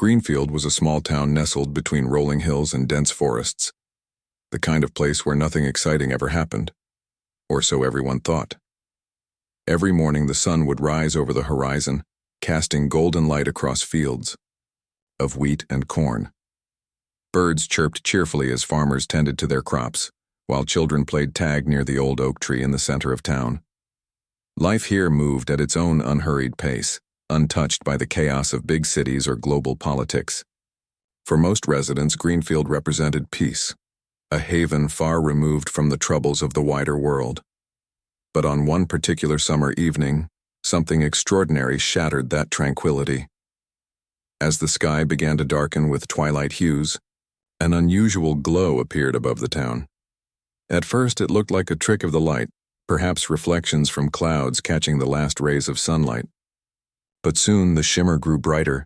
Greenfield was a small town nestled between rolling hills and dense forests, the kind of place where nothing exciting ever happened, or so everyone thought. Every morning the sun would rise over the horizon, casting golden light across fields of wheat and corn. Birds chirped cheerfully as farmers tended to their crops, while children played tag near the old oak tree in the center of town. Life here moved at its own unhurried pace, untouched by the chaos of big cities or global politics. For most residents, Greenfield represented peace, a haven far removed from the troubles of the wider world. But on one particular summer evening, something extraordinary shattered that tranquility. As the sky began to darken with twilight hues, an unusual glow appeared above the town. At first it looked like a trick of the light, perhaps reflections from clouds catching the last rays of sunlight. But soon the shimmer grew brighter,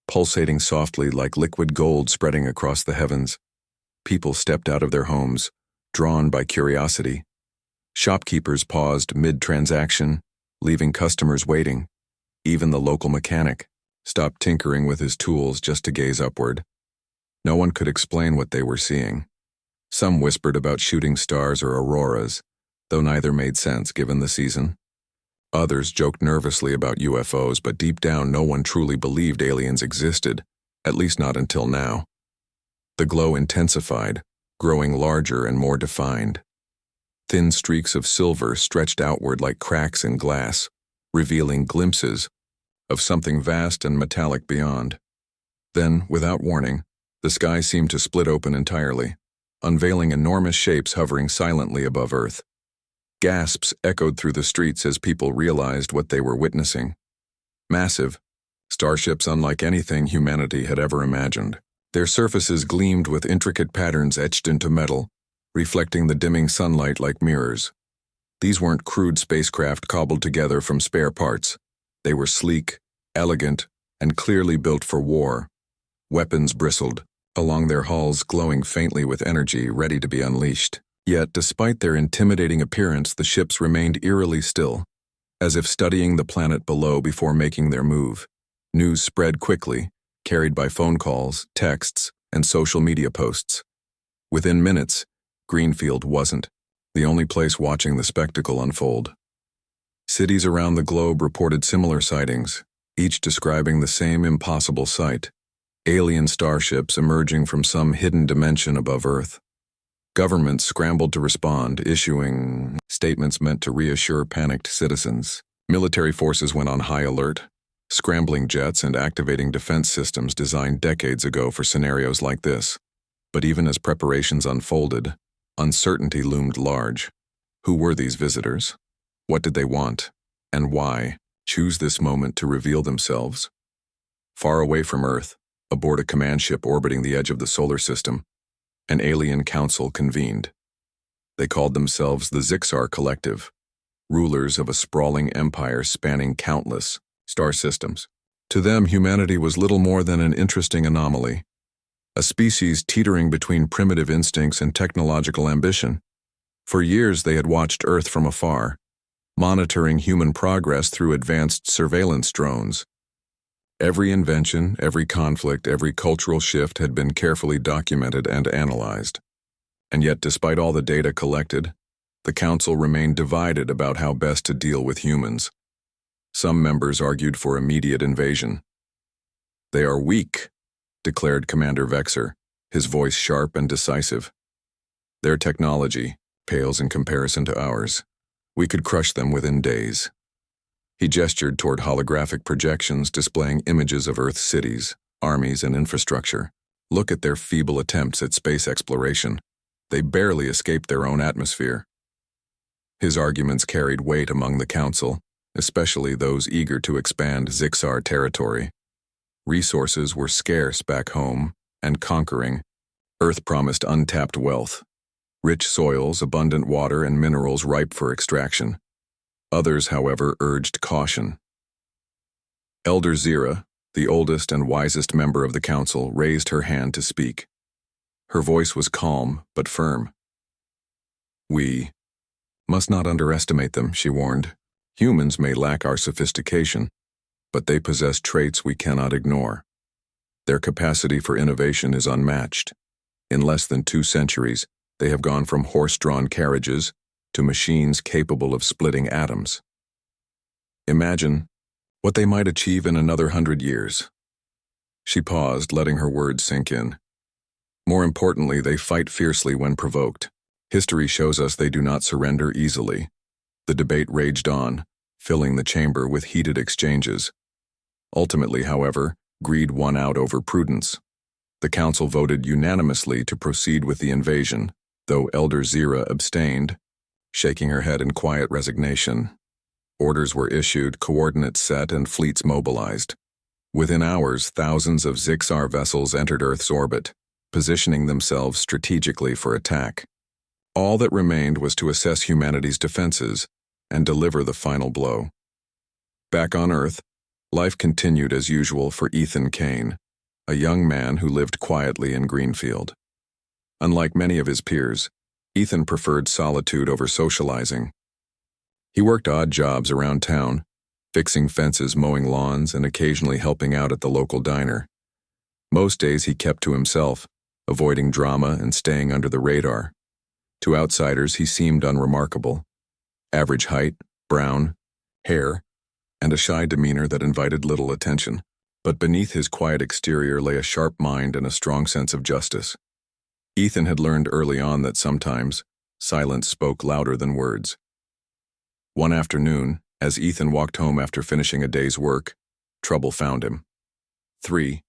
pulsating softly like liquid gold spreading across the heavens. People stepped out of their homes, drawn by curiosity. Shopkeepers paused mid-transaction, leaving customers waiting. Even the local mechanic stopped tinkering with his tools just to gaze upward. No one could explain what they were seeing. Some whispered about shooting stars or auroras, though neither made sense given the season. Others joked nervously about UFOs, but deep down no one truly believed aliens existed, at least not until now. The glow intensified, growing larger and more defined. Thin streaks of silver stretched outward like cracks in glass, revealing glimpses of something vast and metallic beyond. Then, without warning, the sky seemed to split open entirely, unveiling enormous shapes hovering silently above Earth. Gasps echoed through the streets as people realized what they were witnessing. Massive, starships unlike anything humanity had ever imagined. Their surfaces gleamed with intricate patterns etched into metal, reflecting the dimming sunlight like mirrors. These weren't crude spacecraft cobbled together from spare parts. They were sleek, elegant, and clearly built for war. Weapons bristled along their hulls, glowing faintly with energy ready to be unleashed. Yet, despite their intimidating appearance, the ships remained eerily still, as if studying the planet below before making their move. News spread quickly, carried by phone calls, texts, and social media posts. Within minutes, Greenfield wasn't the only place watching the spectacle unfold. Cities around the globe reported similar sightings, each describing the same impossible sight: alien starships emerging from some hidden dimension above Earth. Governments scrambled to respond, issuing statements meant to reassure panicked citizens. Military forces went on high alert, scrambling jets and activating defense systems designed decades ago for scenarios like this. But even as preparations unfolded, uncertainty loomed large. Who were these visitors? What did they want? And why choose this moment to reveal themselves? Far away from Earth, aboard a command ship orbiting the edge of the solar system, an alien council convened. They called themselves the Zixar Collective, rulers of a sprawling empire spanning countless star systems. To them, humanity was little more than an interesting anomaly, a species teetering between primitive instincts and technological ambition. For years they had watched Earth from afar, monitoring human progress through advanced surveillance drones. Every invention, every conflict, every cultural shift had been carefully documented and analyzed. And yet, despite all the data collected, the council remained divided about how best to deal with humans. Some members argued for immediate invasion. "They are weak," declared Commander Vexer, his voice sharp and decisive. "Their technology pales in comparison to ours. We could crush them within days." He gestured toward holographic projections displaying images of Earth's cities, armies, and infrastructure. "Look at their feeble attempts at space exploration. They barely escaped their own atmosphere." His arguments carried weight among the council, especially those eager to expand Zixar territory. Resources were scarce back home, and conquering Earth promised untapped wealth. Rich soils, abundant water, and minerals ripe for extraction. Others, however, urged caution. Elder Zira, the oldest and wisest member of the council, raised her hand to speak. Her voice was calm but firm. "We must not underestimate them," she warned. "Humans may lack our sophistication, but they possess traits we cannot ignore. Their capacity for innovation is unmatched. In less than 2 centuries, they have gone from horse-drawn carriages to machines capable of splitting atoms. Imagine what they might achieve in another 100 years. She paused, letting her words sink in. More importantly, they fight fiercely when provoked. History shows us they do not surrender easily. The debate raged on, filling the chamber with heated exchanges. Ultimately, however, greed won out over prudence. The council voted unanimously to proceed with the invasion, though Elder Zira abstained, shaking her head in quiet resignation. Orders were issued, coordinates set, and fleets mobilized. Within hours, thousands of Zixar vessels entered Earth's orbit, positioning themselves strategically for attack. All that remained was to assess humanity's defenses and deliver the final blow. Back on Earth, life continued as usual for Ethan Kane, a young man who lived quietly in Greenfield. Unlike many of his peers, Ethan preferred solitude over socializing. He worked odd jobs around town, fixing fences, mowing lawns, and occasionally helping out at the local diner. Most days he kept to himself, avoiding drama and staying under the radar. To outsiders, he seemed unremarkable. Average height, brown, hair, and a shy demeanor that invited little attention. But beneath his quiet exterior lay a sharp mind and a strong sense of justice. Ethan had learned early on that sometimes silence spoke louder than words. One afternoon, as Ethan walked home after finishing a day's work, trouble found him. 3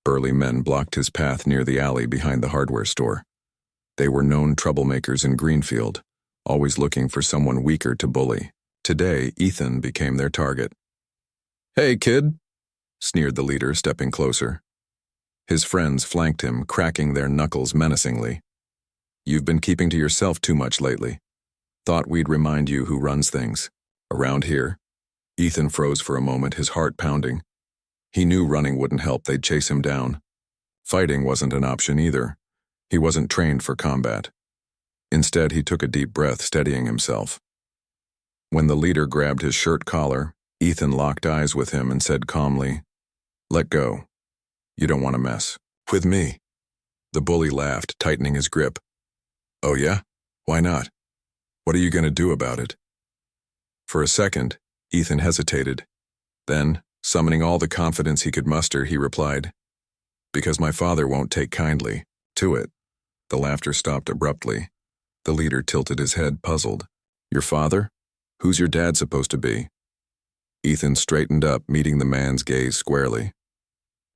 burly men blocked his path near the alley behind the hardware store. They were known troublemakers in Greenfield, always looking for someone weaker to bully. Today, Ethan became their target. "Hey, kid," sneered the leader, stepping closer. His friends flanked him, cracking their knuckles menacingly. "You've been keeping to yourself too much lately. Thought we'd remind you who runs things. Around here." Ethan froze for a moment, his heart pounding. He knew running wouldn't help, they'd chase him down. Fighting wasn't an option either. He wasn't trained for combat. Instead, he took a deep breath, steadying himself. When the leader grabbed his shirt collar, Ethan locked eyes with him and said calmly, "Let go. You don't want to mess with me." The bully laughed, tightening his grip. "Oh yeah? Why not? What are you going to do about it?" For a second, Ethan hesitated. Then, summoning all the confidence he could muster, he replied, "Because my father won't take kindly to it." The laughter stopped abruptly. The leader tilted his head, puzzled. "Your father? Who's your dad supposed to be?" Ethan straightened up, meeting the man's gaze squarely.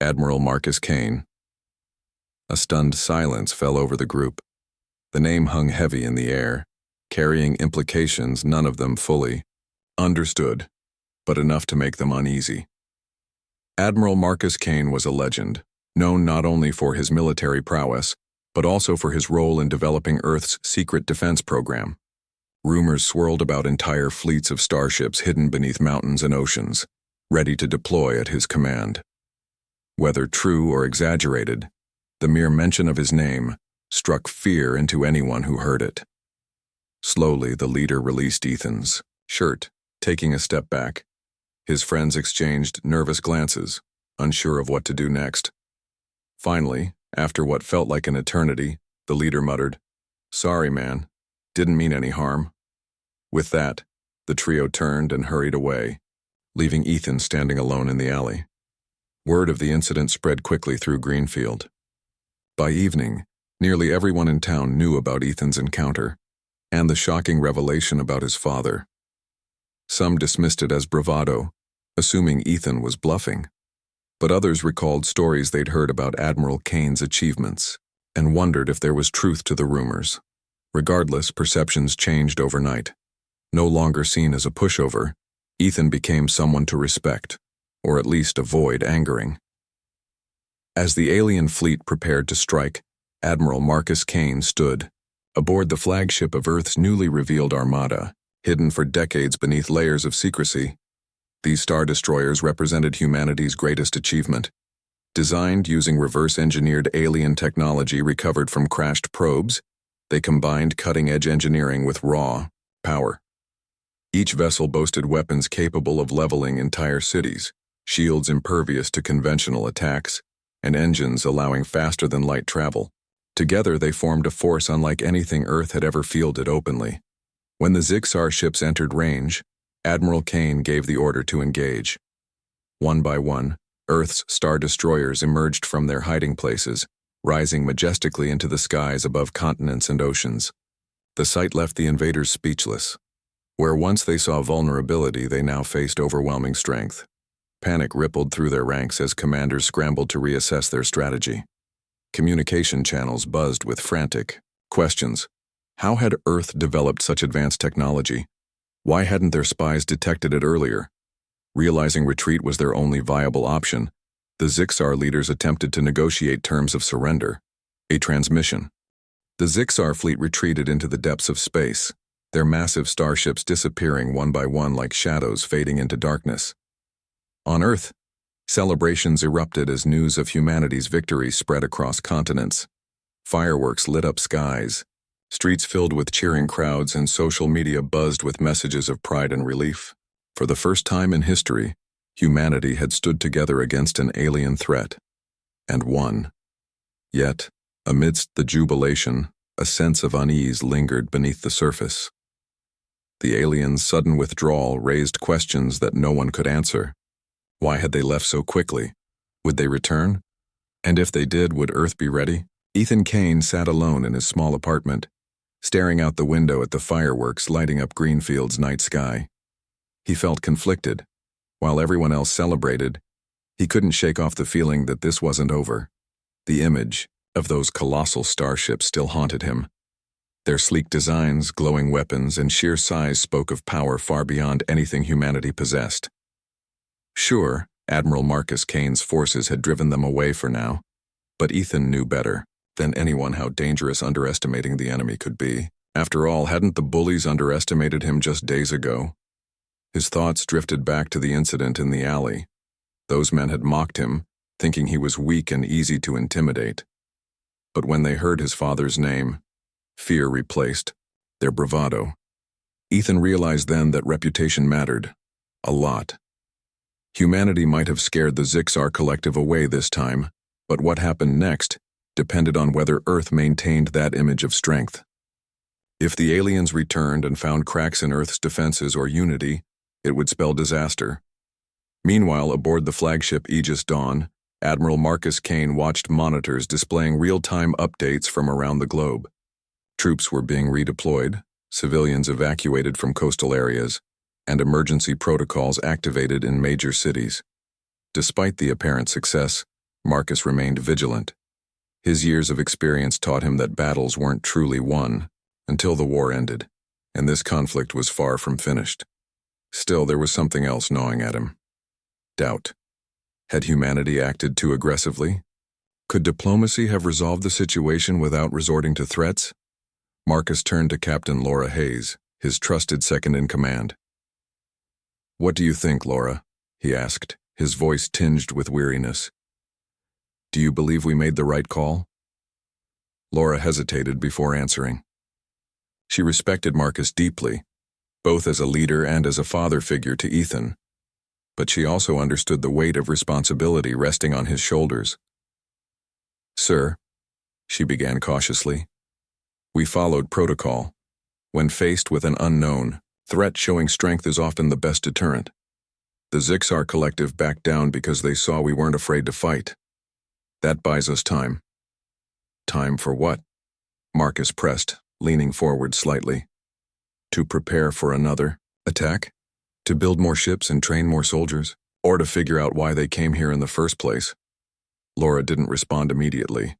"Admiral Marcus Kane." A stunned silence fell over the group. The name hung heavy in the air, carrying implications, none of them fully understood, but enough to make them uneasy. Admiral Marcus Kane was a legend, known not only for his military prowess, but also for his role in developing Earth's secret defense program. Rumors swirled about entire fleets of starships hidden beneath mountains and oceans, ready to deploy at his command. Whether true or exaggerated, the mere mention of his name struck fear into anyone who heard it. Slowly, the leader released Ethan's shirt, taking a step back. His friends exchanged nervous glances, unsure of what to do next. Finally, after what felt like an eternity, the leader muttered, "Sorry, man. Didn't mean any harm." With that, the trio turned and hurried away, leaving Ethan standing alone in the alley. Word of the incident spread quickly through Greenfield. By evening, nearly everyone in town knew about Ethan's encounter and the shocking revelation about his father. Some dismissed it as bravado, assuming Ethan was bluffing, but others recalled stories they'd heard about Admiral Kane's achievements and wondered if there was truth to the rumors. Regardless, perceptions changed overnight. No longer seen as a pushover, Ethan became someone to respect, or at least avoid angering. As the alien fleet prepared to strike, Admiral Marcus Kane stood aboard the flagship of Earth's newly revealed armada, hidden for decades beneath layers of secrecy. These star destroyers represented humanity's greatest achievement. Designed using reverse-engineered alien technology recovered from crashed probes, they combined cutting-edge engineering with raw power. Each vessel boasted weapons capable of leveling entire cities, shields impervious to conventional attacks, and engines allowing faster-than-light travel. Together, they formed a force unlike anything Earth had ever fielded openly. When the Zixar ships entered range, Admiral Kane gave the order to engage. One by one, Earth's star destroyers emerged from their hiding places, rising majestically into the skies above continents and oceans. The sight left the invaders speechless. Where once they saw vulnerability, they now faced overwhelming strength. Panic rippled through their ranks as commanders scrambled to reassess their strategy. Communication channels buzzed with frantic questions. How had Earth developed such advanced technology? Why hadn't their spies detected it earlier? Realizing retreat was their only viable option, the Zixar leaders attempted to negotiate terms of surrender, a transmission. The Zixar fleet retreated into the depths of space, their massive starships disappearing one by one like shadows fading into darkness. On Earth, celebrations erupted as news of humanity's victory spread across continents. Fireworks lit up skies, streets filled with cheering crowds, and social media buzzed with messages of pride and relief. For the first time in history, humanity had stood together against an alien threat, and won. Yet, amidst the jubilation, a sense of unease lingered beneath the surface. The aliens' sudden withdrawal raised questions that no one could answer. Why had they left so quickly? Would they return? And if they did, would Earth be ready? Ethan Kane sat alone in his small apartment, staring out the window at the fireworks lighting up Greenfield's night sky. He felt conflicted. While everyone else celebrated, he couldn't shake off the feeling that this wasn't over. The image of those colossal starships still haunted him. Their sleek designs, glowing weapons, and sheer size spoke of power far beyond anything humanity possessed. Sure, Admiral Marcus Kane's forces had driven them away for now, but Ethan knew better than anyone how dangerous underestimating the enemy could be. After all, hadn't the bullies underestimated him just days ago? His thoughts drifted back to the incident in the alley. Those men had mocked him, thinking he was weak and easy to intimidate. But when they heard his father's name, fear replaced their bravado. Ethan realized then that reputation mattered. A lot. Humanity might have scared the Zixar collective away this time, but what happened next depended on whether Earth maintained that image of strength. If the aliens returned and found cracks in Earth's defenses or unity, it would spell disaster. Meanwhile, aboard the flagship Aegis Dawn, Admiral Marcus Kane watched monitors displaying real-time updates from around the globe. Troops were being redeployed, civilians evacuated from coastal areas, and emergency protocols activated in major cities. Despite the apparent success, Marcus remained vigilant. His years of experience taught him that battles weren't truly won until the war ended, and this conflict was far from finished. Still, there was something else gnawing at him. Doubt. Had humanity acted too aggressively? Could diplomacy have resolved the situation without resorting to threats? Marcus turned to Captain Laura Hayes, his trusted second-in-command. "What do you think, Laura?" he asked, his voice tinged with weariness. "Do you believe we made the right call?" Laura hesitated before answering. She respected Marcus deeply, both as a leader and as a father figure to Ethan, but she also understood the weight of responsibility resting on his shoulders. "Sir," she began cautiously, "we followed protocol. When faced with an unknown threat, showing strength is often the best deterrent. The Zixar collective backed down because they saw we weren't afraid to fight. That buys us time." "Time for what?" Marcus pressed, leaning forward slightly. "To prepare for another attack? To build more ships and train more soldiers? Or to figure out why they came here in the first place?" Laura didn't respond immediately.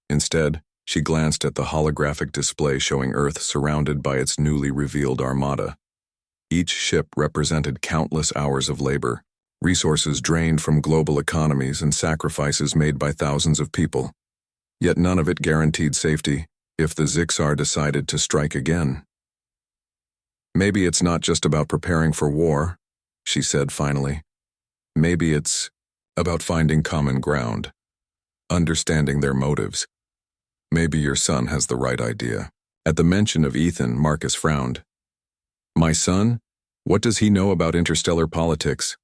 Instead, she glanced at the holographic display showing Earth surrounded by its newly revealed armada. Each ship represented countless hours of labor, resources drained from global economies and sacrifices made by thousands of people. Yet none of it guaranteed safety if the Zixar decided to strike again. "Maybe it's not just about preparing for war," she said finally. "Maybe it's about finding common ground, understanding their motives. Maybe your son has the right idea." At the mention of Ethan, Marcus frowned. "My son? What does he know about interstellar politics?"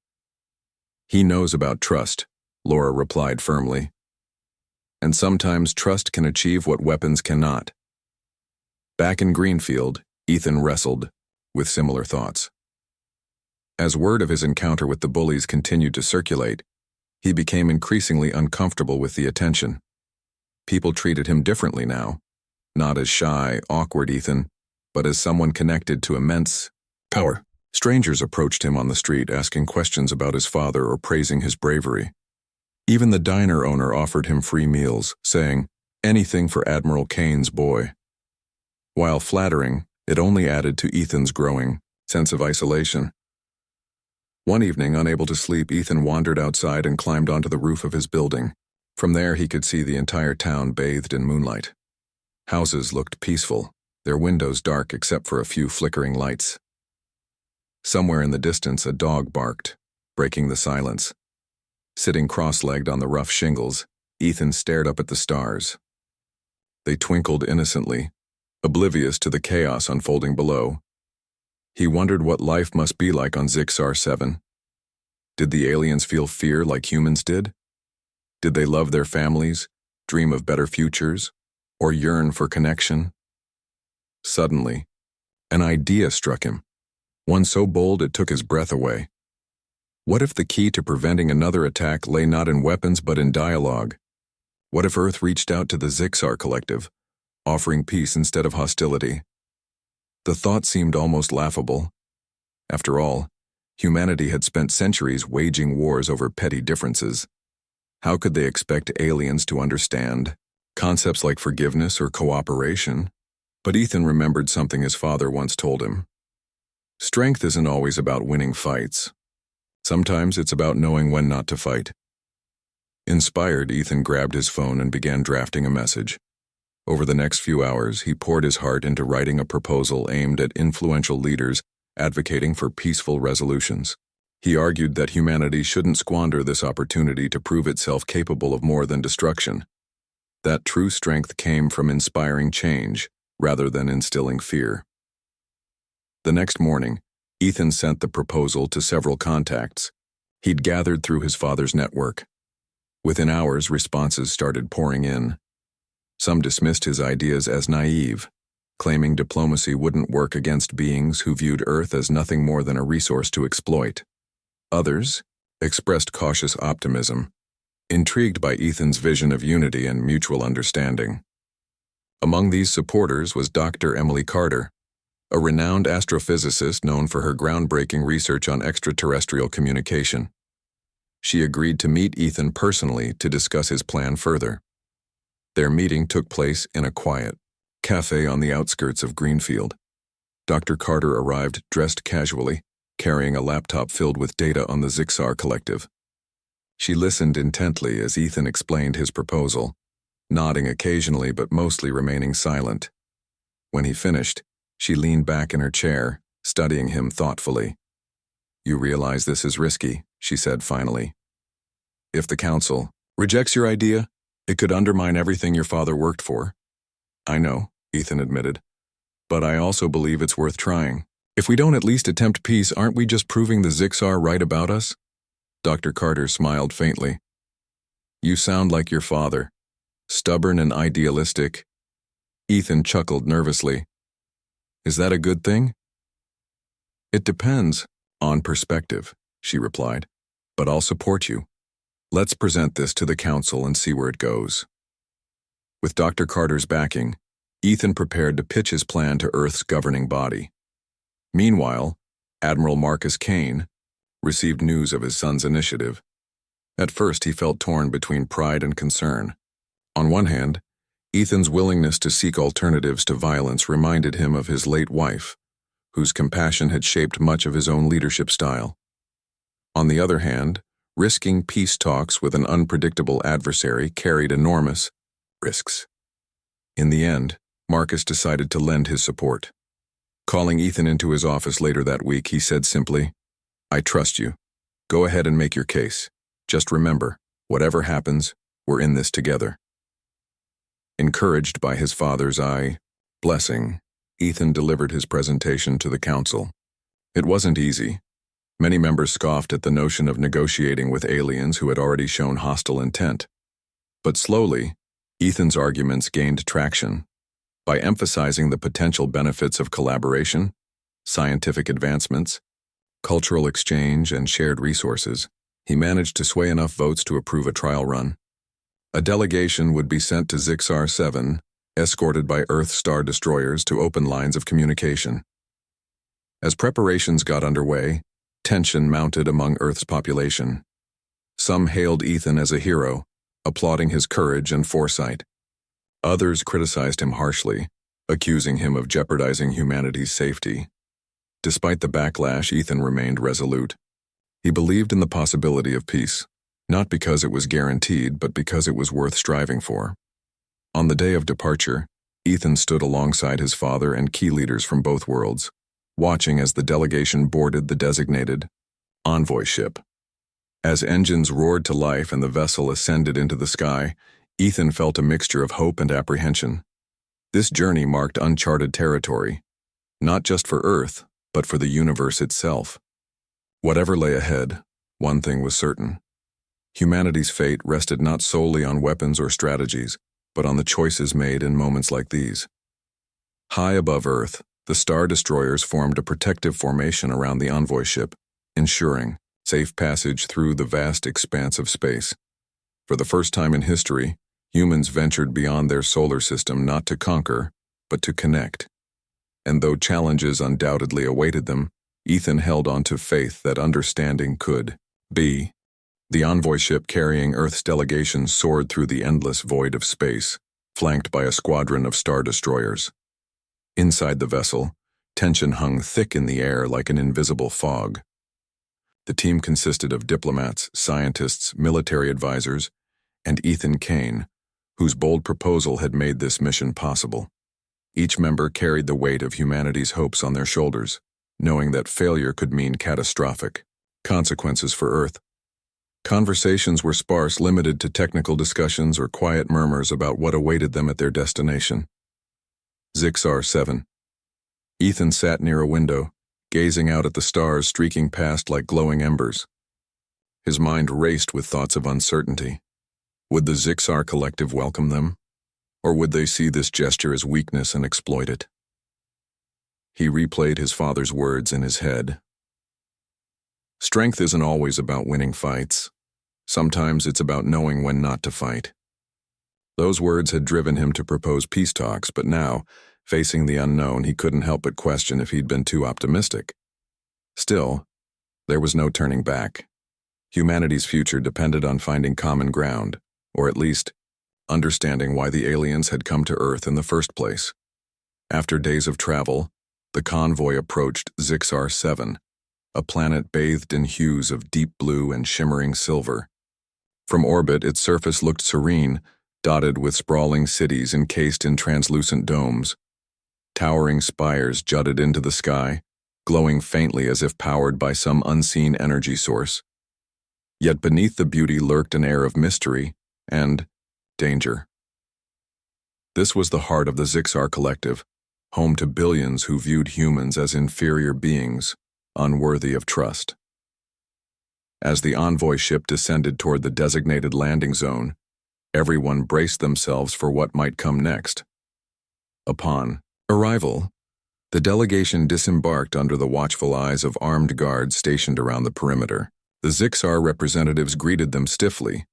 "He knows about trust," Laura replied firmly. And sometimes trust can achieve what weapons cannot. Back in Greenfield, Ethan wrestled with similar thoughts. As word of his encounter with the bullies continued to circulate, he became increasingly uncomfortable with the attention. People treated him differently now, not as shy, awkward Ethan, but as someone connected to immense power. Strangers approached him on the street asking questions about his father or praising his bravery. Even the diner owner offered him free meals, saying, "Anything for Admiral Kane's boy." While flattering, it only added to Ethan's growing sense of isolation. One evening, unable to sleep, Ethan wandered outside and climbed onto the roof of his building. From there, he could see the entire town bathed in moonlight. Houses looked peaceful, their windows dark except for a few flickering lights. Somewhere in the distance, a dog barked, breaking the silence. Sitting cross-legged on the rough shingles, Ethan stared up at the stars. They twinkled innocently, oblivious to the chaos unfolding below. He wondered what life must be like on Zixar 7. Did the aliens feel fear like humans did? Did they love their families, dream of better futures, or yearn for connection? Suddenly, an idea struck him, one so bold it took his breath away. What if the key to preventing another attack lay not in weapons but in dialogue? What if Earth reached out to the Zixar Collective, offering peace instead of hostility? The thought seemed almost laughable. After all, humanity had spent centuries waging wars over petty differences. How could they expect aliens to understand concepts like forgiveness or cooperation? But Ethan remembered something his father once told him. Strength isn't always about winning fights. Sometimes it's about knowing when not to fight. Inspired, Ethan grabbed his phone and began drafting a message. Over the next few hours, he poured his heart into writing a proposal aimed at influential leaders advocating for peaceful resolutions. He argued that humanity shouldn't squander this opportunity to prove itself capable of more than destruction. That true strength came from inspiring change rather than instilling fear. The next morning, Ethan sent the proposal to several contacts he'd gathered through his father's network. Within hours, responses started pouring in. Some dismissed his ideas as naive, claiming diplomacy wouldn't work against beings who viewed Earth as nothing more than a resource to exploit. Others expressed cautious optimism, intrigued by Ethan's vision of unity and mutual understanding. Among these supporters was Dr. Emily Carter, a renowned astrophysicist known for her groundbreaking research on extraterrestrial communication. She agreed to meet Ethan personally to discuss his plan further. Their meeting took place in a quiet cafe on the outskirts of Greenfield. Dr. Carter arrived dressed casually, carrying a laptop filled with data on the Zixar Collective. She listened intently as Ethan explained his proposal, nodding occasionally but mostly remaining silent. When he finished, she leaned back in her chair, studying him thoughtfully. "You realize this is risky," she said finally. "If the council rejects your idea, it could undermine everything your father worked for." "I know," Ethan admitted, "but I also believe it's worth trying. If we don't at least attempt peace, aren't we just proving the Zixar right about us?" Dr. Carter smiled faintly. "You sound like your father, stubborn and idealistic." Ethan chuckled nervously. "Is that a good thing?" "It depends on perspective," she replied, "but I'll support you. Let's present this to the council and see where it goes." With Dr. Carter's backing, Ethan prepared to pitch his plan to Earth's governing body. Meanwhile, Admiral Marcus Kane received news of his son's initiative. At first, he felt torn between pride and concern. On one hand, Ethan's willingness to seek alternatives to violence reminded him of his late wife, whose compassion had shaped much of his own leadership style. On the other hand, risking peace talks with an unpredictable adversary carried enormous risks. In the end, Marcus decided to lend his support. Calling Ethan into his office later that week, he said simply, "I trust you. Go ahead and make your case. Just remember, whatever happens, we're in this together." Encouraged by his father's blessing, Ethan delivered his presentation to the council. It wasn't easy. Many members scoffed at the notion of negotiating with aliens who had already shown hostile intent. But slowly, Ethan's arguments gained traction. By emphasizing the potential benefits of collaboration, scientific advancements, cultural exchange, and shared resources, he managed to sway enough votes to approve a trial run. A delegation would be sent to Zixar-7, escorted by Earth Star destroyers to open lines of communication. As preparations got underway, tension mounted among Earth's population. Some hailed Ethan as a hero, applauding his courage and foresight. Others criticized him harshly, accusing him of jeopardizing humanity's safety. Despite the backlash, Ethan remained resolute. He believed in the possibility of peace, not because it was guaranteed, but because it was worth striving for. On the day of departure, Ethan stood alongside his father and key leaders from both worlds, watching as the delegation boarded the designated envoy ship. As engines roared to life and the vessel ascended into the sky, Ethan felt a mixture of hope and apprehension. This journey marked uncharted territory, not just for Earth, but for the universe itself. Whatever lay ahead, one thing was certain. Humanity's fate rested not solely on weapons or strategies, but on the choices made in moments like these. High above Earth, the Star Destroyers formed a protective formation around the envoy ship, ensuring safe passage through the vast expanse of space. For the first time in history, humans ventured beyond their solar system not to conquer, but to connect. And though challenges undoubtedly awaited them, Ethan held on to faith that understanding could be. The envoy ship carrying Earth's delegation soared through the endless void of space, flanked by a squadron of Star Destroyers. Inside the vessel, tension hung thick in the air like an invisible fog. The team consisted of diplomats, scientists, military advisors, and Ethan Kane, whose bold proposal had made this mission possible. Each member carried the weight of humanity's hopes on their shoulders, knowing that failure could mean catastrophic consequences for Earth. Conversations were sparse, limited to technical discussions or quiet murmurs about what awaited them at their destination. Zixar-7. Ethan sat near a window, gazing out at the stars streaking past like glowing embers. His mind raced with thoughts of uncertainty. Would the Zixar Collective welcome them? Or would they see this gesture as weakness and exploit it? He replayed his father's words in his head. Strength isn't always about winning fights. Sometimes it's about knowing when not to fight. Those words had driven him to propose peace talks, but now, facing the unknown, he couldn't help but question if he'd been too optimistic. Still, there was no turning back. Humanity's future depended on finding common ground, or at least, understanding why the aliens had come to Earth in the first place. After days of travel, the convoy approached Zixar-7, a planet bathed in hues of deep blue and shimmering silver. From orbit, its surface looked serene, dotted with sprawling cities encased in translucent domes. Towering spires jutted into the sky, glowing faintly as if powered by some unseen energy source. Yet beneath the beauty lurked an air of mystery and danger. This was the heart of the Zixar Collective, home to billions who viewed humans as inferior beings, unworthy of trust. As the envoy ship descended toward the designated landing zone, everyone braced themselves for what might come next. Upon arrival, the delegation disembarked under the watchful eyes of armed guards stationed around the perimeter. The Zixar representatives greeted them stiffly,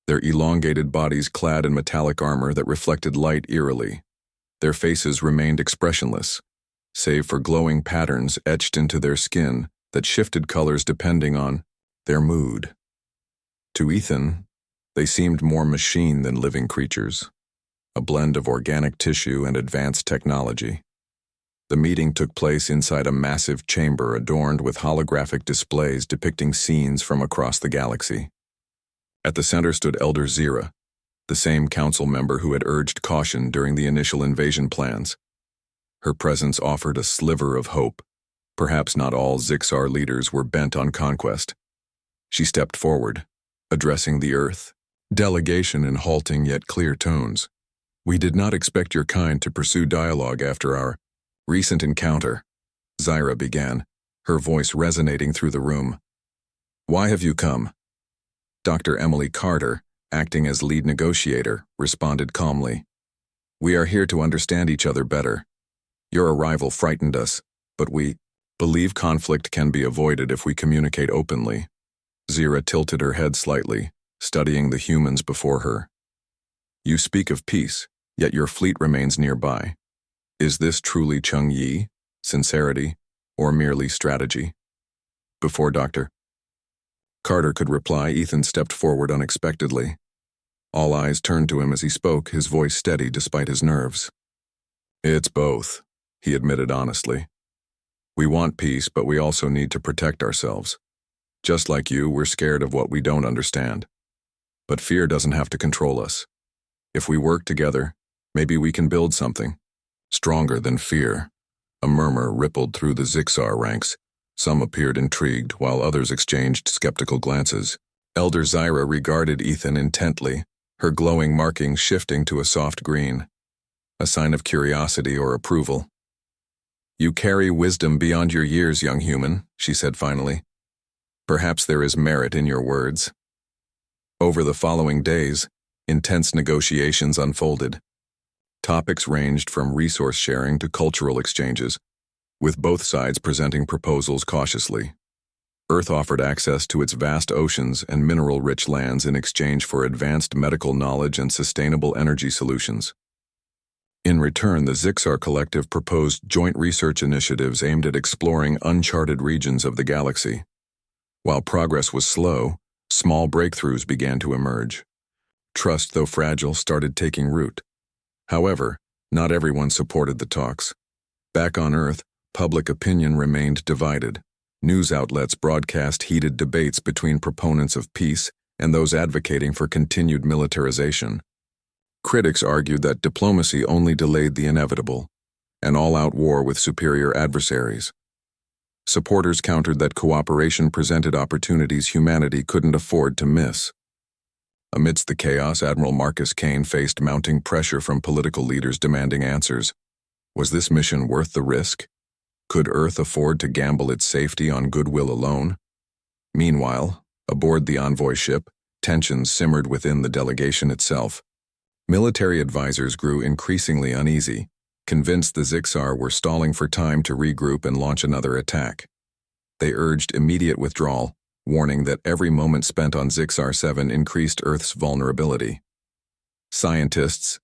their elongated bodies clad in metallic armor that reflected light eerily. Their faces remained expressionless, save for glowing patterns etched into their skin that shifted colors depending on their mood. To Ethan, they seemed more machine than living creatures, a blend of organic tissue and advanced technology. The meeting took place inside a massive chamber adorned with holographic displays depicting scenes from across the galaxy. At the center stood Elder Zira, the same council member who had urged caution during the initial invasion plans. Her presence offered a sliver of hope. Perhaps not all Zixar leaders were bent on conquest. She stepped forward, addressing the Earth delegation in halting yet clear tones. "We did not expect your kind to pursue dialogue after our recent encounter," Zira began, her voice resonating through the room. "Why have you come?" Dr. Emily Carter, acting as lead negotiator, responded calmly. We are here to understand each other better. Your arrival frightened us, but we believe conflict can be avoided if we communicate openly. Zira tilted her head slightly, studying the humans before her. You speak of peace, yet your fleet remains nearby. Is this truly Chang'e, sincerity, or merely strategy? Before Dr. Carter could reply, Ethan stepped forward unexpectedly. All eyes turned to him as he spoke, his voice steady despite his nerves. It's both, he admitted honestly. We want peace, but we also need to protect ourselves. Just like you, we're scared of what we don't understand. But fear doesn't have to control us. If we work together, maybe we can build something stronger than fear. A murmur rippled through the Zixar ranks. Some appeared intrigued, while others exchanged skeptical glances. Elder Zyra regarded Ethan intently, her glowing markings shifting to a soft green, a sign of curiosity or approval. You carry wisdom beyond your years, young human, she said finally. Perhaps there is merit in your words. Over the following days, intense negotiations unfolded. Topics ranged from resource sharing to cultural exchanges, with both sides presenting proposals cautiously. Earth offered access to its vast oceans and mineral-rich lands in exchange for advanced medical knowledge and sustainable energy solutions. In return, the Zixar Collective proposed joint research initiatives aimed at exploring uncharted regions of the galaxy. While progress was slow, small breakthroughs began to emerge. Trust, though fragile, started taking root. However, not everyone supported the talks. Back on Earth, public opinion remained divided. News outlets broadcast heated debates between proponents of peace and those advocating for continued militarization. Critics argued that diplomacy only delayed the inevitable, an all-out war with superior adversaries. Supporters countered that cooperation presented opportunities humanity couldn't afford to miss. Amidst the chaos, Admiral Marcus Kane faced mounting pressure from political leaders demanding answers. Was this mission worth the risk? Could Earth afford to gamble its safety on goodwill alone? Meanwhile, aboard the envoy ship, tensions simmered within the delegation itself. Military advisors grew increasingly uneasy, convinced the Zixar were stalling for time to regroup and launch another attack. They urged immediate withdrawal, warning that every moment spent on Zixar 7 increased Earth's vulnerability. Scientists,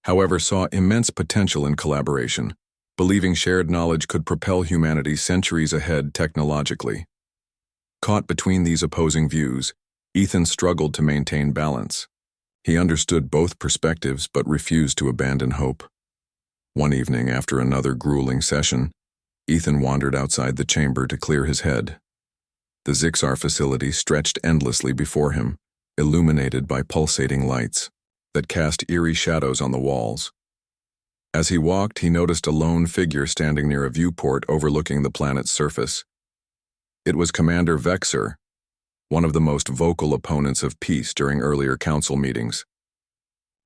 however, saw immense potential in collaboration, believing shared knowledge could propel humanity centuries ahead technologically. Caught between these opposing views, Ethan struggled to maintain balance. He understood both perspectives but refused to abandon hope. One evening, after another grueling session, Ethan wandered outside the chamber to clear his head. The Zixar facility stretched endlessly before him, illuminated by pulsating lights that cast eerie shadows on the walls. As he walked, he noticed a lone figure standing near a viewport overlooking the planet's surface. It was Commander Vexer, one of the most vocal opponents of peace during earlier council meetings.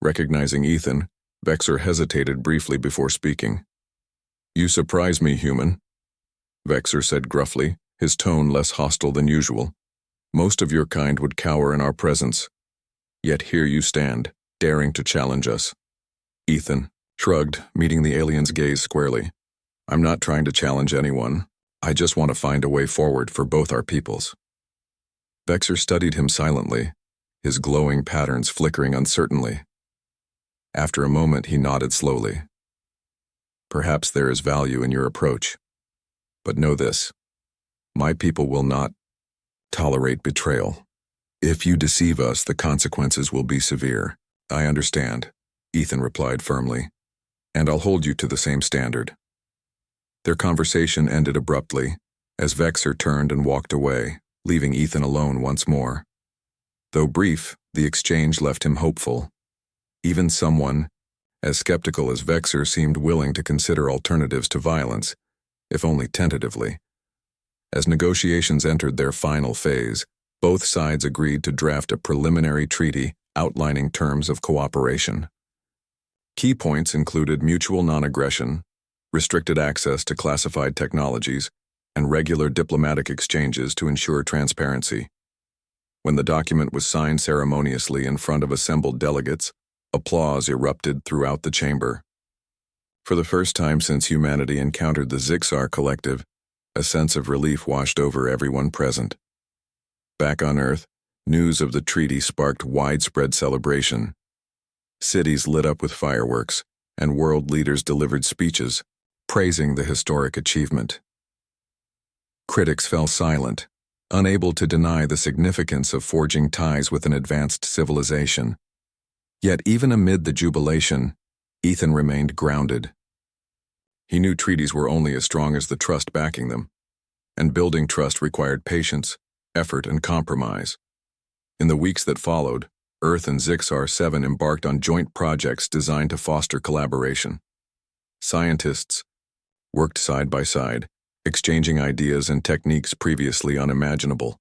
Recognizing Ethan, Vexer hesitated briefly before speaking. You surprise me, human, Vexer said gruffly, his tone less hostile than usual. Most of your kind would cower in our presence. Yet here you stand, daring to challenge us. Ethan shrugged, meeting the alien's gaze squarely. I'm not trying to challenge anyone. I just want to find a way forward for both our peoples. Vexer studied him silently, his glowing patterns flickering uncertainly. After a moment, he nodded slowly. Perhaps there is value in your approach. But know this. My people will not tolerate betrayal. If you deceive us, the consequences will be severe. I understand, Ethan replied firmly. And I'll hold you to the same standard. Their conversation ended abruptly, as Vexer turned and walked away, leaving Ethan alone once more. Though brief, the exchange left him hopeful. Even someone as skeptical as Vexer seemed willing to consider alternatives to violence, if only tentatively. As negotiations entered their final phase, both sides agreed to draft a preliminary treaty outlining terms of cooperation. Key points included mutual non-aggression, restricted access to classified technologies, and regular diplomatic exchanges to ensure transparency. When the document was signed ceremoniously in front of assembled delegates, applause erupted throughout the chamber. For the first time since humanity encountered the Zixar Collective, a sense of relief washed over everyone present. Back on Earth, news of the treaty sparked widespread celebration. Cities lit up with fireworks, and world leaders delivered speeches, praising the historic achievement. Critics fell silent, unable to deny the significance of forging ties with an advanced civilization. Yet even amid the jubilation, Ethan remained grounded. He knew treaties were only as strong as the trust backing them, and building trust required patience, effort, and compromise. In the weeks that followed, Earth and Zixar-7 embarked on joint projects designed to foster collaboration. Scientists worked side by side, exchanging ideas and techniques previously unimaginable.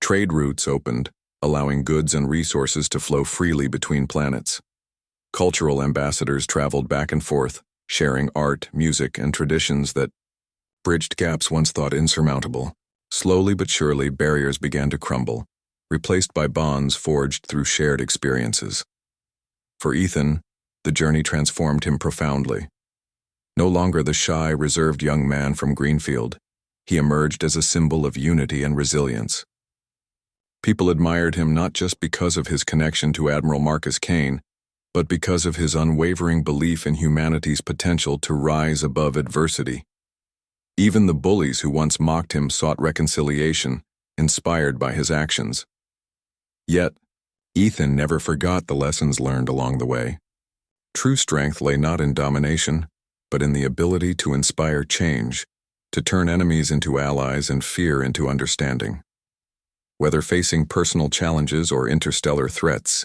Trade routes opened, allowing goods and resources to flow freely between planets. Cultural ambassadors traveled back and forth, sharing art, music, and traditions that bridged gaps once thought insurmountable. Slowly but surely, barriers began to crumble, replaced by bonds forged through shared experiences. For Ethan, the journey transformed him profoundly. No longer the shy, reserved young man from Greenfield, he emerged as a symbol of unity and resilience. People admired him not just because of his connection to Admiral Marcus Kane, but because of his unwavering belief in humanity's potential to rise above adversity. Even the bullies who once mocked him sought reconciliation, inspired by his actions. Yet, Ethan never forgot the lessons learned along the way. True strength lay not in domination, but in the ability to inspire change, to turn enemies into allies and fear into understanding. Whether facing personal challenges or interstellar threats,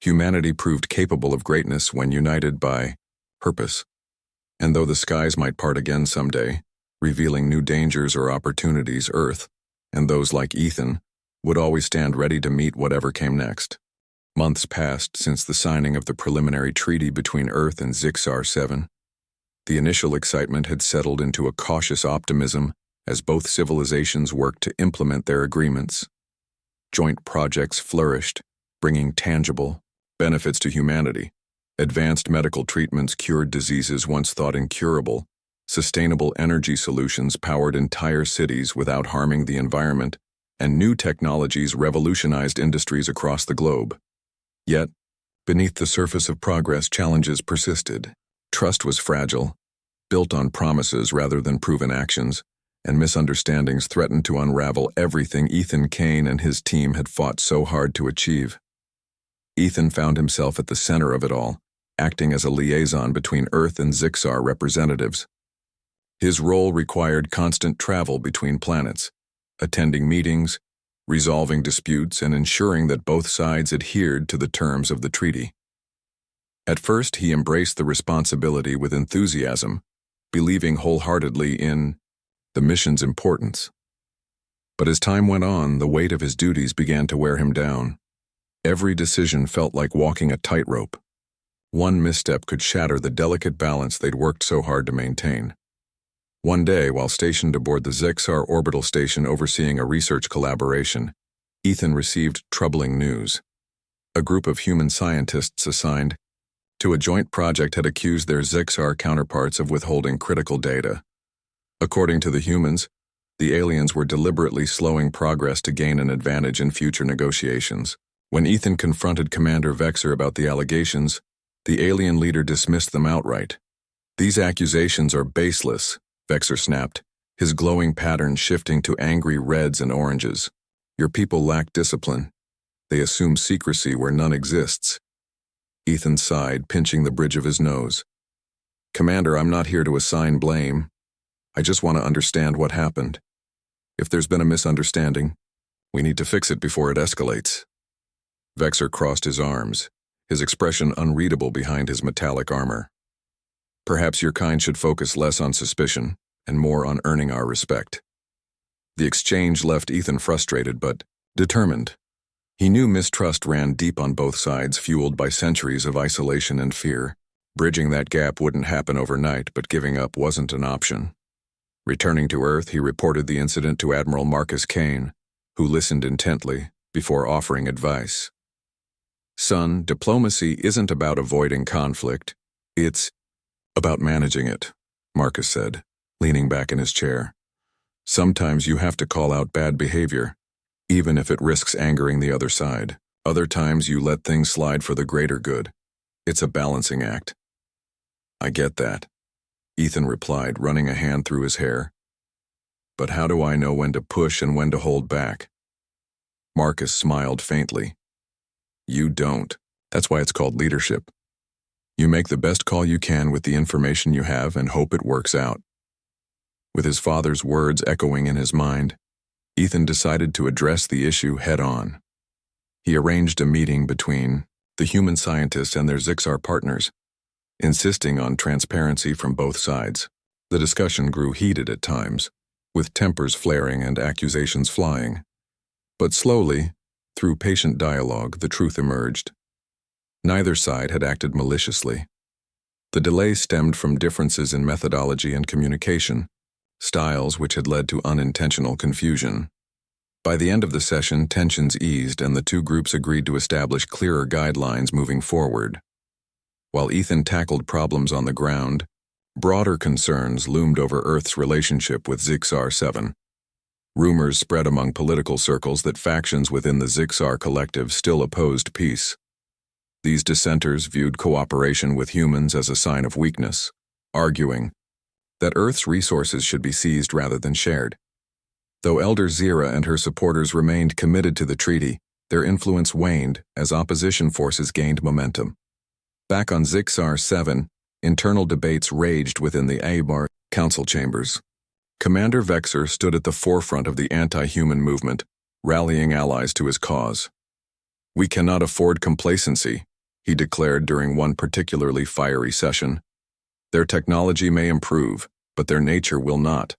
humanity proved capable of greatness when united by purpose. And though the skies might part again someday, revealing new dangers or opportunities, Earth, and those like Ethan, would always stand ready to meet whatever came next. Months passed since the signing of the preliminary treaty between Earth and Zixar-7. The initial excitement had settled into a cautious optimism as both civilizations worked to implement their agreements. Joint projects flourished, bringing tangible benefits to humanity. Advanced medical treatments cured diseases once thought incurable. Sustainable energy solutions powered entire cities without harming the environment, and new technologies revolutionized industries across the globe. Yet, beneath the surface of progress, challenges persisted. Trust was fragile, built on promises rather than proven actions, and misunderstandings threatened to unravel everything Ethan Kane and his team had fought so hard to achieve. Ethan found himself at the center of it all, acting as a liaison between Earth and Zixar representatives. His role required constant travel between planets, attending meetings, resolving disputes, and ensuring that both sides adhered to the terms of the treaty. At first, he embraced the responsibility with enthusiasm, believing wholeheartedly in the mission's importance. But as time went on, the weight of his duties began to wear him down. Every decision felt like walking a tightrope. One misstep could shatter the delicate balance they'd worked so hard to maintain. One day, while stationed aboard the Zixar orbital station overseeing a research collaboration, Ethan received troubling news. A group of human scientists assigned to a joint project had accused their Zixar counterparts of withholding critical data. According to the humans, the aliens were deliberately slowing progress to gain an advantage in future negotiations. When Ethan confronted Commander Vexer about the allegations, the alien leader dismissed them outright. "These accusations are baseless," Vexer snapped, his glowing pattern shifting to angry reds and oranges. "Your people lack discipline. They assume secrecy where none exists." Ethan sighed, pinching the bridge of his nose. "Commander, I'm not here to assign blame. I just want to understand what happened. If there's been a misunderstanding, we need to fix it before it escalates." Vexer crossed his arms, his expression unreadable behind his metallic armor. "Perhaps your kind should focus less on suspicion and more on earning our respect." The exchange left Ethan frustrated but determined. He knew mistrust ran deep on both sides, fueled by centuries of isolation and fear. Bridging that gap wouldn't happen overnight, but giving up wasn't an option. Returning to Earth, he reported the incident to Admiral Marcus Kane, who listened intently, before offering advice. Son, diplomacy isn't about avoiding conflict. It's about managing it, Marcus said, leaning back in his chair. Sometimes you have to call out bad behavior, even if it risks angering the other side. Other times you let things slide for the greater good. It's a balancing act. I get that, Ethan replied, running a hand through his hair. But how do I know when to push and when to hold back? Marcus smiled faintly. You don't. That's why it's called leadership. You make the best call you can with the information you have and hope it works out. With his father's words echoing in his mind, Ethan decided to address the issue head-on. He arranged a meeting between the human scientists and their Zixar partners, insisting on transparency from both sides. The discussion grew heated at times, with tempers flaring and accusations flying. But slowly, through patient dialogue, the truth emerged. Neither side had acted maliciously. The delay stemmed from differences in methodology and communication, styles which had led to unintentional confusion. By the end of the session, tensions eased and the two groups agreed to establish clearer guidelines moving forward. While Ethan tackled problems on the ground, broader concerns loomed over Earth's relationship with Zixar-7. Rumors spread among political circles that factions within the Zixar collective still opposed peace. These dissenters viewed cooperation with humans as a sign of weakness, arguing that Earth's resources should be seized rather than shared. Though Elder Zira and her supporters remained committed to the treaty, their influence waned as opposition forces gained momentum. Back on Zixar-7, internal debates raged within the Abar council chambers. Commander Vexer stood at the forefront of the anti-human movement, rallying allies to his cause. We cannot afford complacency, he declared during one particularly fiery session. Their technology may improve, but their nature will not.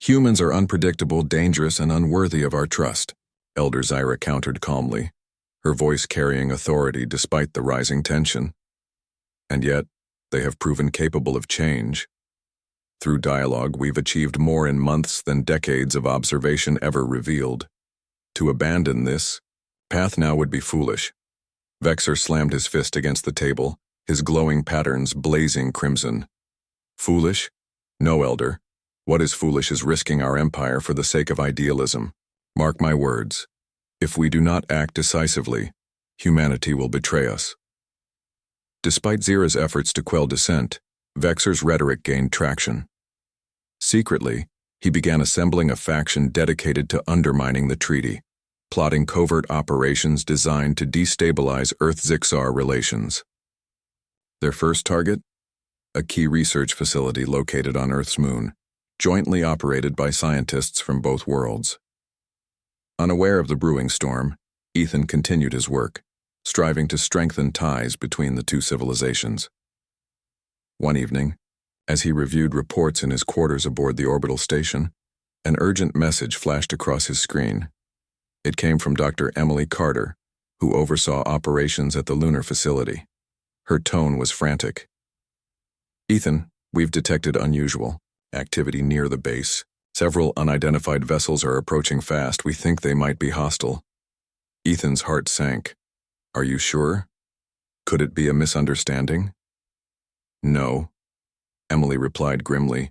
Humans are unpredictable, dangerous, and unworthy of our trust, Elder Zira countered calmly, her voice carrying authority despite the rising tension. And yet, they have proven capable of change. Through dialogue, we've achieved more in months than decades of observation ever revealed. To abandon this path now would be foolish. Vexer slammed his fist against the table, his glowing patterns blazing crimson. Foolish? No, Elder. What is foolish is risking our empire for the sake of idealism. Mark my words. If we do not act decisively, humanity will betray us. Despite Zira's efforts to quell dissent, Vexer's rhetoric gained traction. Secretly, he began assembling a faction dedicated to undermining the treaty, plotting covert operations designed to destabilize Earth-Zixar relations. Their first target? A key research facility located on Earth's moon, jointly operated by scientists from both worlds. Unaware of the brewing storm, Ethan continued his work, striving to strengthen ties between the two civilizations. One evening, as he reviewed reports in his quarters aboard the orbital station, an urgent message flashed across his screen. It came from Dr. Emily Carter, who oversaw operations at the lunar facility. Her tone was frantic. Ethan, we've detected unusual activity near the base. Several unidentified vessels are approaching fast. We think they might be hostile. Ethan's heart sank. Are you sure? Could it be a misunderstanding? No, Emily replied grimly.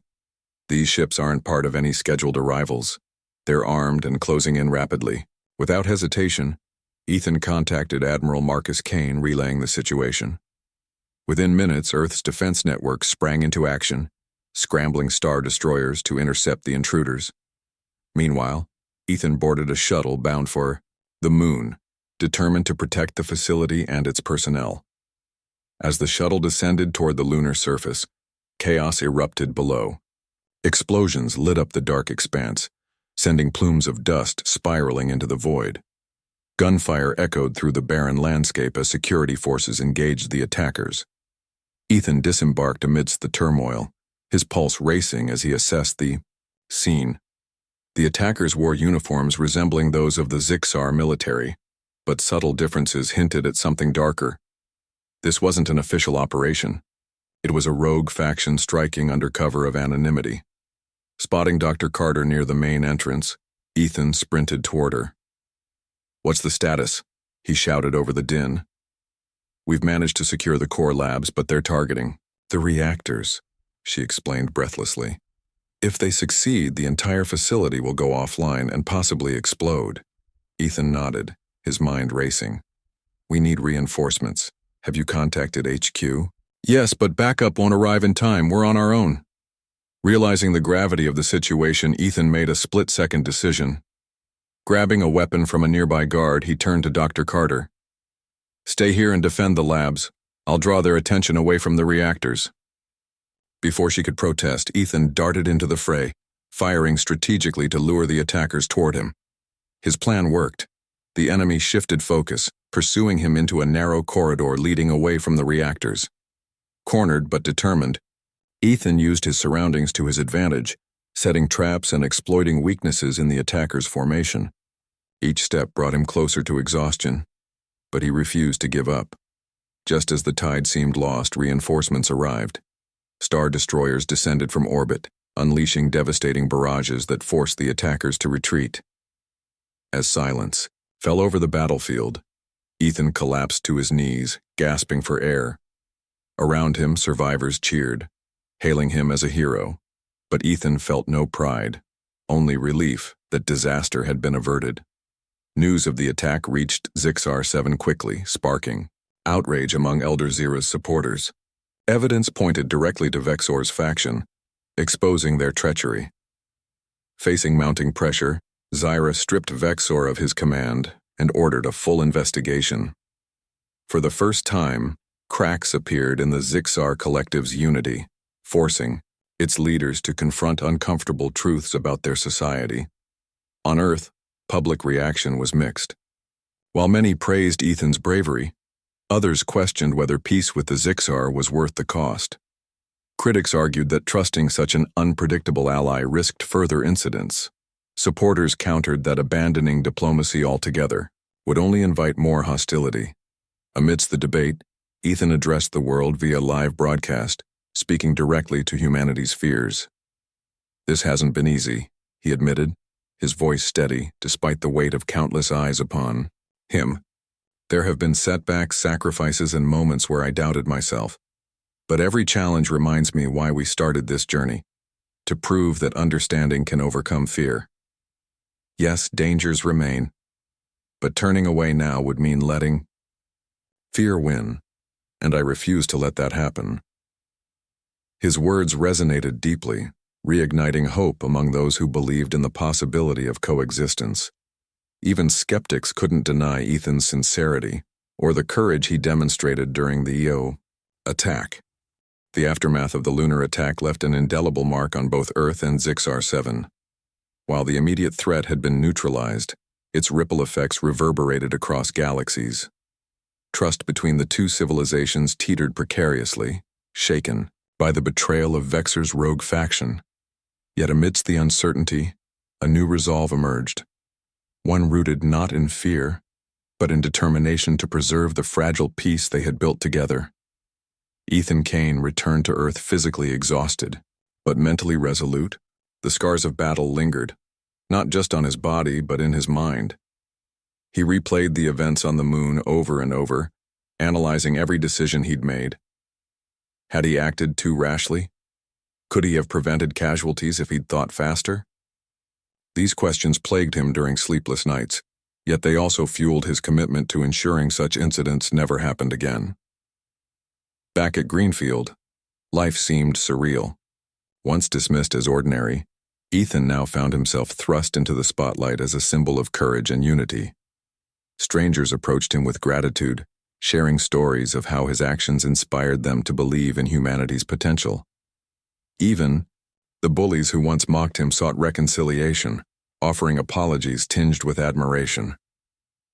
These ships aren't part of any scheduled arrivals. They're armed and closing in rapidly. Without hesitation, Ethan contacted Admiral Marcus Kane, relaying the situation. Within minutes, Earth's defense network sprang into action, scrambling star destroyers to intercept the intruders. Meanwhile, Ethan boarded a shuttle bound for the moon, determined to protect the facility and its personnel. As the shuttle descended toward the lunar surface, chaos erupted below. Explosions lit up the dark expanse, sending plumes of dust spiraling into the void. Gunfire echoed through the barren landscape as security forces engaged the attackers. Ethan disembarked amidst the turmoil, his pulse racing as he assessed the scene. The attackers wore uniforms resembling those of the Zixar military, but subtle differences hinted at something darker. This wasn't an official operation. It was a rogue faction striking under cover of anonymity. Spotting Dr. Carter near the main entrance, Ethan sprinted toward her. "What's the status?" he shouted over the din. "We've managed to secure the core labs, but they're targeting the reactors," she explained breathlessly. "If they succeed, the entire facility will go offline and possibly explode." Ethan nodded, his mind racing. "We need reinforcements. Have you contacted HQ?" "Yes, but backup won't arrive in time. We're on our own." Realizing the gravity of the situation, Ethan made a split-second decision. Grabbing a weapon from a nearby guard, he turned to Dr. Carter. "Stay here and defend the labs. I'll draw their attention away from the reactors." Before she could protest, Ethan darted into the fray, firing strategically to lure the attackers toward him. His plan worked. The enemy shifted focus, pursuing him into a narrow corridor leading away from the reactors. Cornered but determined, Ethan used his surroundings to his advantage, setting traps and exploiting weaknesses in the attackers' formation. Each step brought him closer to exhaustion, but he refused to give up. Just as the tide seemed lost, reinforcements arrived. Star destroyers descended from orbit, unleashing devastating barrages that forced the attackers to retreat. As silence fell over the battlefield, Ethan collapsed to his knees, gasping for air. Around him, survivors cheered, hailing him as a hero. But Ethan felt no pride, only relief that disaster had been averted. News of the attack reached Zixar-7 quickly, sparking outrage among Elder Zira's supporters. Evidence pointed directly to Vexor's faction, exposing their treachery. Facing mounting pressure, Zira stripped Vexor of his command and ordered a full investigation. For the first time, cracks appeared in the Zixar collective's unity, forcing its leaders to confront uncomfortable truths about their society. On Earth, public reaction was mixed. While many praised Ethan's bravery, others questioned whether peace with the Zixar was worth the cost. Critics argued that trusting such an unpredictable ally risked further incidents. Supporters countered that abandoning diplomacy altogether would only invite more hostility. Amidst the debate, Ethan addressed the world via live broadcast, speaking directly to humanity's fears. "This hasn't been easy," he admitted, his voice steady despite the weight of countless eyes upon him. "There have been setbacks, sacrifices, and moments where I doubted myself. But every challenge reminds me why we started this journey, to prove that understanding can overcome fear. Yes, dangers remain, but turning away now would mean letting fear win, and I refuse to let that happen." His words resonated deeply, reigniting hope among those who believed in the possibility of coexistence. Even skeptics couldn't deny Ethan's sincerity or the courage he demonstrated during the EO attack. The aftermath of the lunar attack left an indelible mark on both Earth and Zixar-7. While the immediate threat had been neutralized, its ripple effects reverberated across galaxies. Trust between the two civilizations teetered precariously, shaken by the betrayal of Vexor's rogue faction. Yet amidst the uncertainty, a new resolve emerged, one rooted not in fear, but in determination to preserve the fragile peace they had built together. Ethan Kane returned to Earth physically exhausted, but mentally resolute. The scars of battle lingered, not just on his body, but in his mind. He replayed the events on the moon over and over, analyzing every decision he'd made. Had he acted too rashly? Could he have prevented casualties if he'd thought faster? These questions plagued him during sleepless nights, yet they also fueled his commitment to ensuring such incidents never happened again. Back at Greenfield, life seemed surreal. Once dismissed as ordinary, Ethan now found himself thrust into the spotlight as a symbol of courage and unity. Strangers approached him with gratitude, sharing stories of how his actions inspired them to believe in humanity's potential. Even the bullies who once mocked him sought reconciliation, offering apologies tinged with admiration.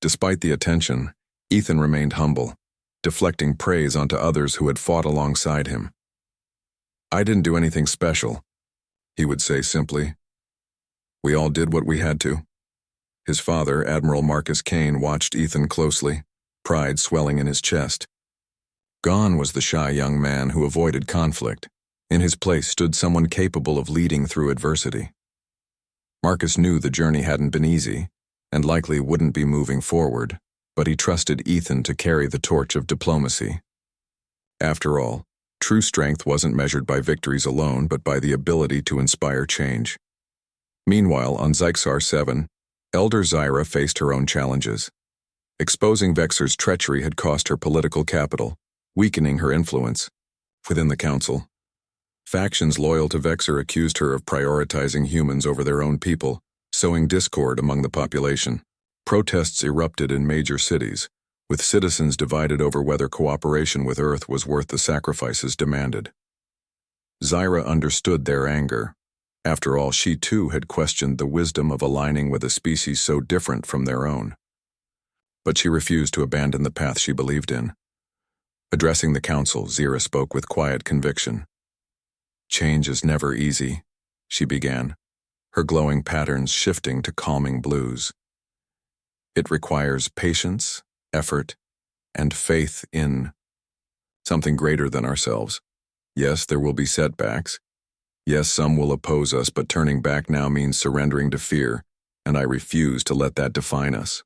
Despite the attention, Ethan remained humble, deflecting praise onto others who had fought alongside him. "I didn't do anything special," he would say simply. "We all did what we had to." His father, Admiral Marcus Kane, watched Ethan closely, pride swelling in his chest. Gone was the shy young man who avoided conflict. In his place stood someone capable of leading through adversity. Marcus knew the journey hadn't been easy, and likely wouldn't be moving forward, but he trusted Ethan to carry the torch of diplomacy. After all, true strength wasn't measured by victories alone, but by the ability to inspire change. Meanwhile, on Zyxar 7, Elder Zyra faced her own challenges. Exposing Vexor's treachery had cost her political capital, weakening her influence. Within the council, factions loyal to Vexor accused her of prioritizing humans over their own people, sowing discord among the population. Protests erupted in major cities, with citizens divided over whether cooperation with Earth was worth the sacrifices demanded. Zyra understood their anger. After all, she too had questioned the wisdom of aligning with a species so different from their own. But she refused to abandon the path she believed in. Addressing the council, Zyra spoke with quiet conviction. "Change is never easy," she began, her glowing patterns shifting to calming blues. "It requires patience, effort, and faith in something greater than ourselves. Yes, there will be setbacks. Yes, some will oppose us, but turning back now means surrendering to fear, and I refuse to let that define us."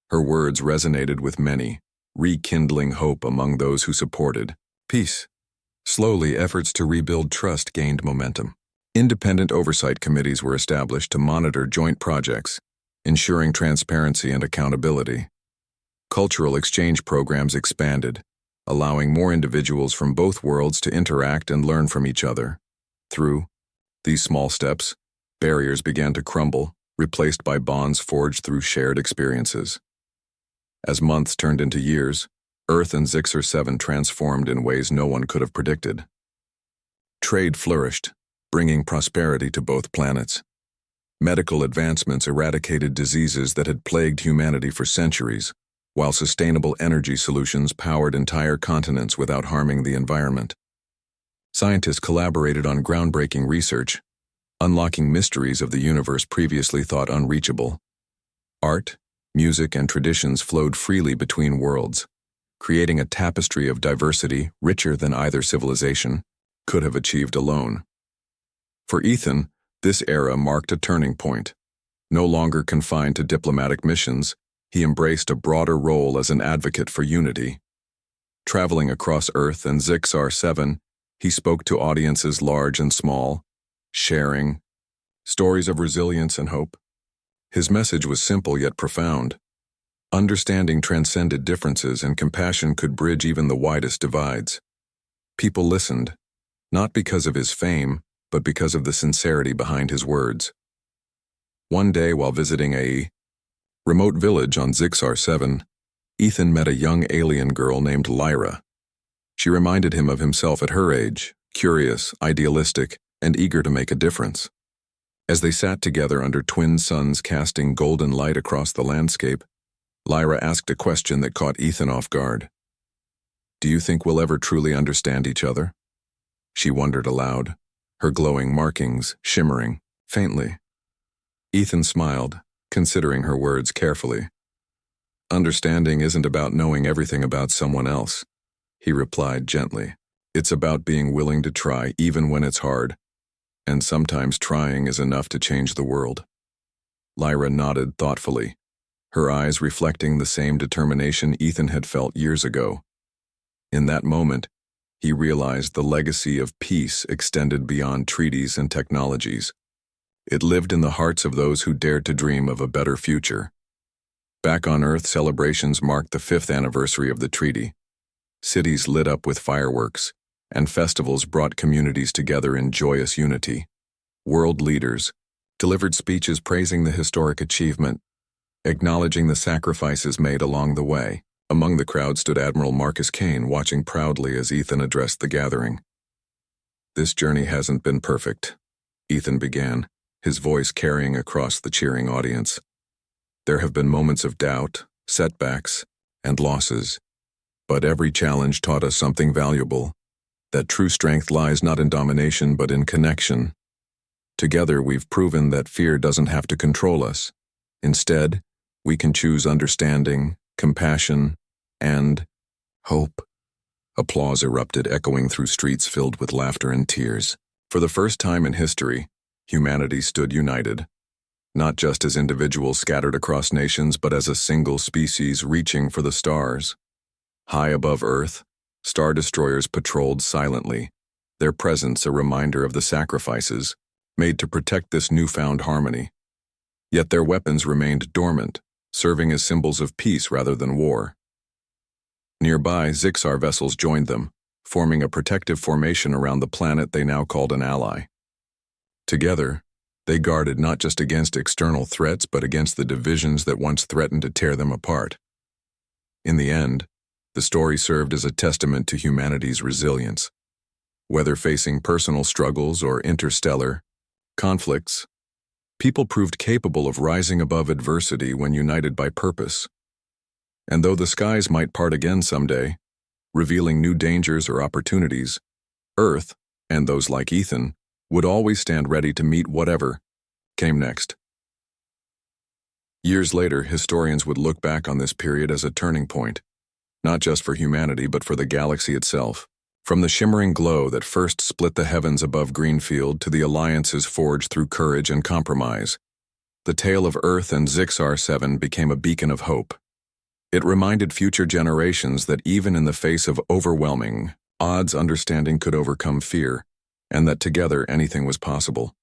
Her words resonated with many, rekindling hope among those who supported peace. Slowly, efforts to rebuild trust gained momentum. Independent oversight committees were established to monitor joint projects, ensuring transparency and accountability. Cultural exchange programs expanded, allowing more individuals from both worlds to interact and learn from each other. Through these small steps, barriers began to crumble, replaced by bonds forged through shared experiences. As months turned into years, Earth and Zyxar 7 transformed in ways no one could have predicted. Trade flourished, bringing prosperity to both planets. Medical advancements eradicated diseases that had plagued humanity for centuries, while sustainable energy solutions powered entire continents without harming the environment. Scientists collaborated on groundbreaking research, unlocking mysteries of the universe previously thought unreachable. Art, music, and traditions flowed freely between worlds, creating a tapestry of diversity richer than either civilization could have achieved alone. For Ethan, this era marked a turning point. No longer confined to diplomatic missions, he embraced a broader role as an advocate for unity. Traveling across Earth and Zyxar 7, he spoke to audiences large and small, sharing stories of resilience and hope. His message was simple yet profound. Understanding transcended differences, and compassion could bridge even the widest divides. People listened, not because of his fame, but because of the sincerity behind his words. One day, while visiting a remote village on Zyxar 7, Ethan met a young alien girl named Lyra. She reminded him of himself at her age, curious, idealistic, and eager to make a difference. As they sat together under twin suns casting golden light across the landscape, Lyra asked a question that caught Ethan off guard. "Do you think we'll ever truly understand each other?" She wondered aloud, her glowing markings shimmering faintly. Ethan smiled, considering her words carefully. "Understanding isn't about knowing everything about someone else," he replied gently. "It's about being willing to try even when it's hard, and sometimes trying is enough to change the world." Lyra nodded thoughtfully, her eyes reflecting the same determination Ethan had felt years ago. In that moment, he realized the legacy of peace extended beyond treaties and technologies. It lived in the hearts of those who dared to dream of a better future. Back on Earth, celebrations marked the 5th anniversary of the treaty. Cities lit up with fireworks, and festivals brought communities together in joyous unity. World leaders delivered speeches praising the historic achievement, acknowledging the sacrifices made along the way. Among the crowd stood Admiral Marcus Kane, watching proudly as Ethan addressed the gathering. "This journey hasn't been perfect," Ethan began, his voice carrying across the cheering audience. "There have been moments of doubt, setbacks, and losses. But every challenge taught us something valuable, that true strength lies not in domination but in connection. Together we've proven that fear doesn't have to control us. Instead, we can choose understanding, compassion, and hope." Applause erupted, echoing through streets filled with laughter and tears. For the first time in history, humanity stood united. not just as individuals scattered across nations, but as a single species reaching for the stars. High above Earth, star destroyers patrolled silently, their presence a reminder of the sacrifices made to protect this newfound harmony. Yet their weapons remained dormant, serving as symbols of peace rather than war. Nearby, Zixar vessels joined them, forming a protective formation around the planet they now called an ally. Together, they guarded not just against external threats but against the divisions that once threatened to tear them apart. In the end, the story served as a testament to humanity's resilience. Whether facing personal struggles or interstellar conflicts, people proved capable of rising above adversity when united by purpose. And though the skies might part again someday, revealing new dangers or opportunities, Earth, and those like Ethan, would always stand ready to meet whatever came next. Years later, historians would look back on this period as a turning point, not just for humanity but for the galaxy itself. From the shimmering glow that first split the heavens above Greenfield to the alliances forged through courage and compromise, the tale of Earth and Zixar 7 became a beacon of hope. It reminded future generations that even in the face of overwhelming odds, understanding could overcome fear, and that together anything was possible.